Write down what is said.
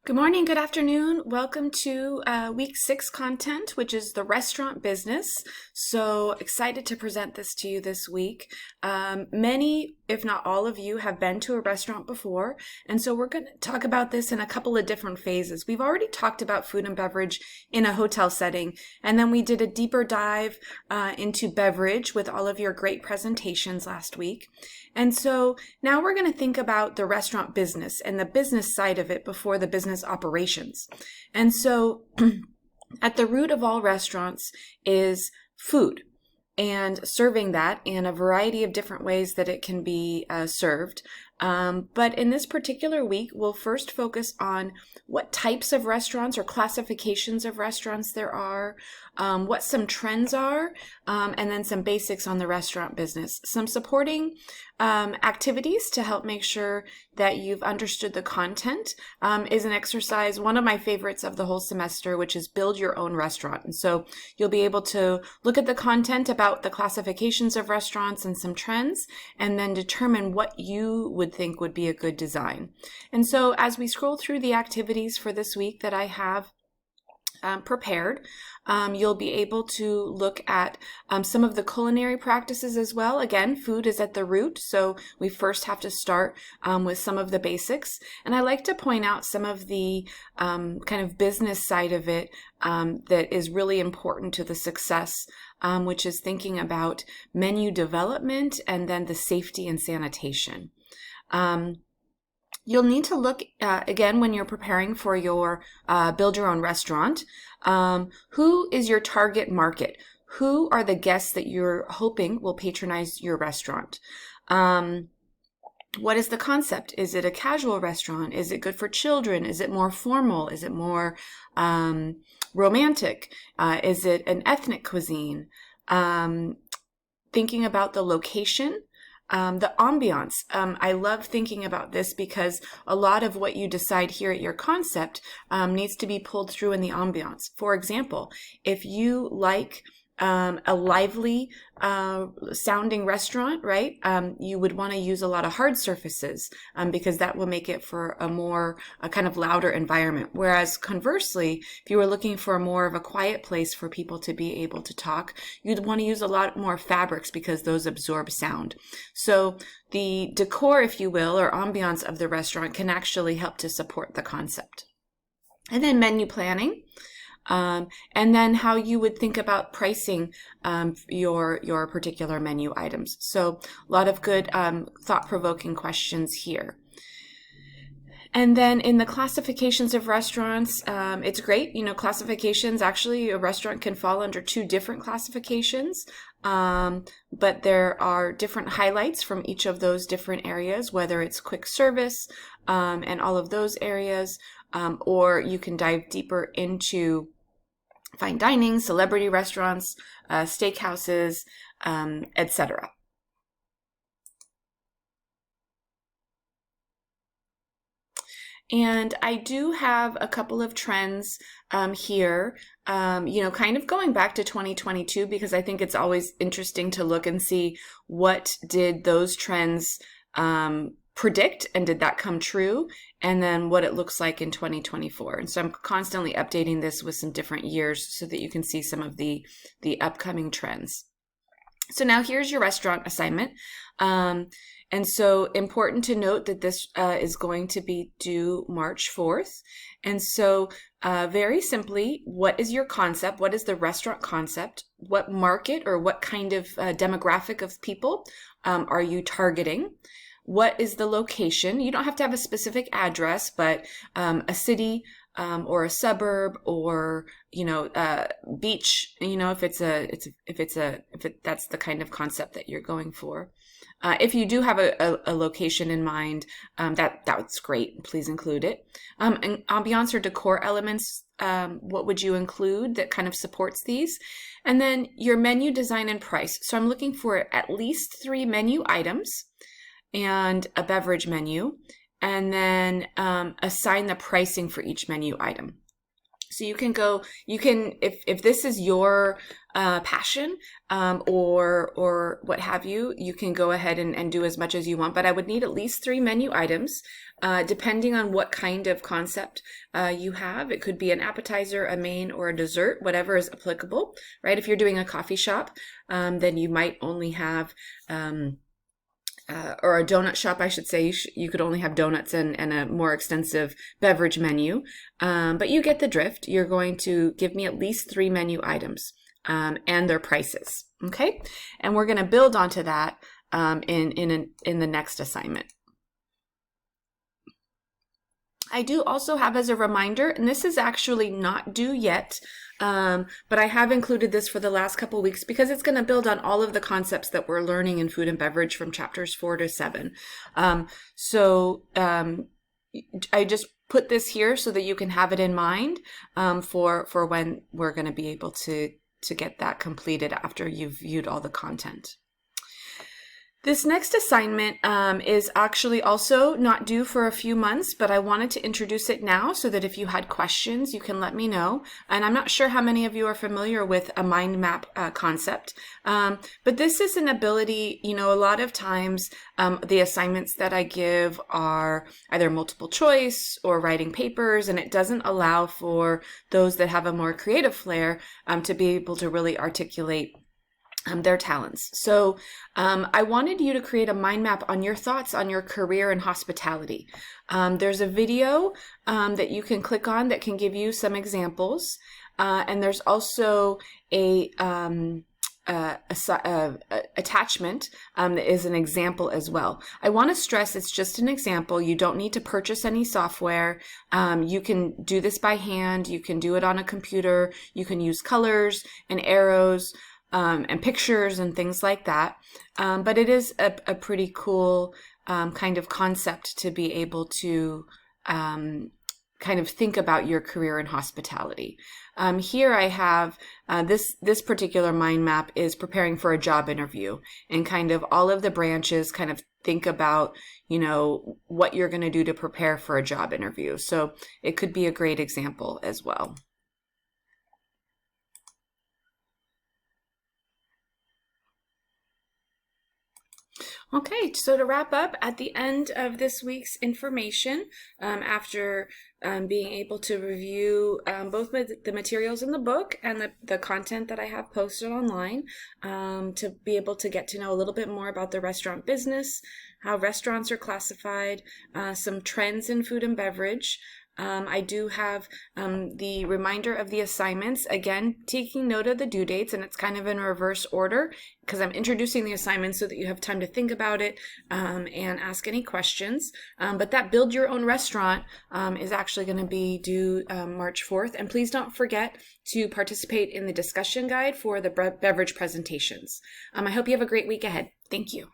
Good morning, good afternoon. Welcome to week 6 content, which is the restaurant business. So excited to present this to you this week. Many, if not all of you, have been to a restaurant before. And so we're going to talk about this in a couple of different phases. We've already talked about food and beverage in a hotel setting. And then we did a deeper dive into beverage with all of your great presentations last week. And so now we're going to think about the restaurant business and the business side of it before the business operations. And so at the root of all restaurants is food and serving that in a variety of different ways that it can be served. But in this particular week, we'll first focus on what types of restaurants or classifications of restaurants there are, what some trends are, and then some basics on the restaurant business. Some supporting activities to help make sure that you've understood the content is an exercise, one of my favorites of the whole semester, which is build your own restaurant. And so you'll be able to look at the content about the classifications of restaurants and some trends, and then determine what you would think would be a good design. And so as we scroll through the activities for this week that I have prepared, you'll be able to look at some of the culinary practices as well. Again, food is at the root, so we first have to start with some of the basics. And I like to point out some of the kind of business side of it that is really important to the success, which is thinking about menu development and then the safety and sanitation. You'll need to look, again, when you're preparing for your build your own restaurant, who is your target market? Who are the guests that you're hoping will patronize your restaurant? What is the concept? Is it a casual restaurant? Is it good for children? Is it more formal? Is it more romantic? Is it an ethnic cuisine? Thinking about the location. The ambiance. I love thinking about this because a lot of what you decide here at your concept needs to be pulled through in the ambiance. For example, if you like a lively sounding restaurant, right? You would want to use a lot of hard surfaces because that will make it for a kind of louder environment. Whereas conversely, if you were looking for more of a quiet place for people to be able to talk, you'd want to use a lot more fabrics because those absorb sound. So the decor, if you will, or ambiance of the restaurant can actually help to support the concept. And then menu planning. And then how you would think about pricing your particular menu items. So a lot of good thought-provoking questions here. And then in the classifications of restaurants, it's great. Classifications, actually, a restaurant can fall under 2 different classifications, but there are different highlights from each of those different areas, whether it's quick service and all of those areas, or you can dive deeper into fine dining, celebrity restaurants, steakhouses, etc. And I do have a couple of trends here, kind of going back to 2022, because I think it's always interesting to look and see what did those trends predict, and did that come true, and then what it looks like in 2024. And so I'm constantly updating this with some different years so that you can see some of the upcoming trends. So now here's your restaurant assignment. And so important to note that this is going to be due March 4th. And so very simply, what is your concept? What is the restaurant concept? What market or what kind of demographic of people are you targeting? What is the location? You don't have to have a specific address, but a city or a suburb or beach. If that's the kind of concept that you're going for. If you do have a location in mind, that's great. Please include it. And ambiance or decor elements. What would you include that kind of supports these? And then your menu design and price. So I'm looking for at least 3 menu items and a beverage menu, and then assign the pricing for each menu item. So if this is your passion or what have you, you can go ahead and do as much as you want, but I would need at least 3 menu items depending on what kind of concept you have. It could be an appetizer, a main, or a dessert, whatever is applicable, right? If you're doing a coffee shop, then you might only have or a donut shop, I should say, you could only have donuts and a more extensive beverage menu. But you get the drift. You're going to give me at least 3 menu items and their prices, okay? And we're going to build onto that in the next assignment. I do also have as a reminder, and this is actually not due yet, but I have included this for the last couple of weeks because it's going to build on all of the concepts that we're learning in food and beverage from chapters 4 to 7. I just put this here so that you can have it in mind for when we're going to be able to get that completed after you've viewed all the content. This next assignment is actually also not due for a few months, but I wanted to introduce it now so that if you had questions, you can let me know. And I'm not sure how many of you are familiar with a mind map concept, but this is an ability, a lot of times the assignments that I give are either multiple choice or writing papers, and it doesn't allow for those that have a more creative flair to be able to really articulate their talents. So I wanted you to create a mind map on your thoughts on your career in hospitality. There's a video that you can click on that can give you some examples. And there's also a attachment that is an example as well. I want to stress it's just an example. You don't need to purchase any software. You can do this by hand. You can do it on a computer. You can use colors and arrows and pictures and things like that. But it is a pretty cool kind of concept to be able to kind of think about your career in hospitality. Here I have this particular mind map is preparing for a job interview, and kind of all of the branches kind of think about, what you're going to do to prepare for a job interview. So it could be a great example as well. Okay, so to wrap up, at the end of this week's information, after being able to review both the materials in the book and the content that I have posted online, to be able to get to know a little bit more about the restaurant business, how restaurants are classified, some trends in food and beverage. I do have the reminder of the assignments, again, taking note of the due dates, and it's kind of in reverse order because I'm introducing the assignments so that you have time to think about it and ask any questions. But that Build Your Own Restaurant is actually going to be due March 4th. And please don't forget to participate in the discussion guide for the beverage presentations. I hope you have a great week ahead. Thank you.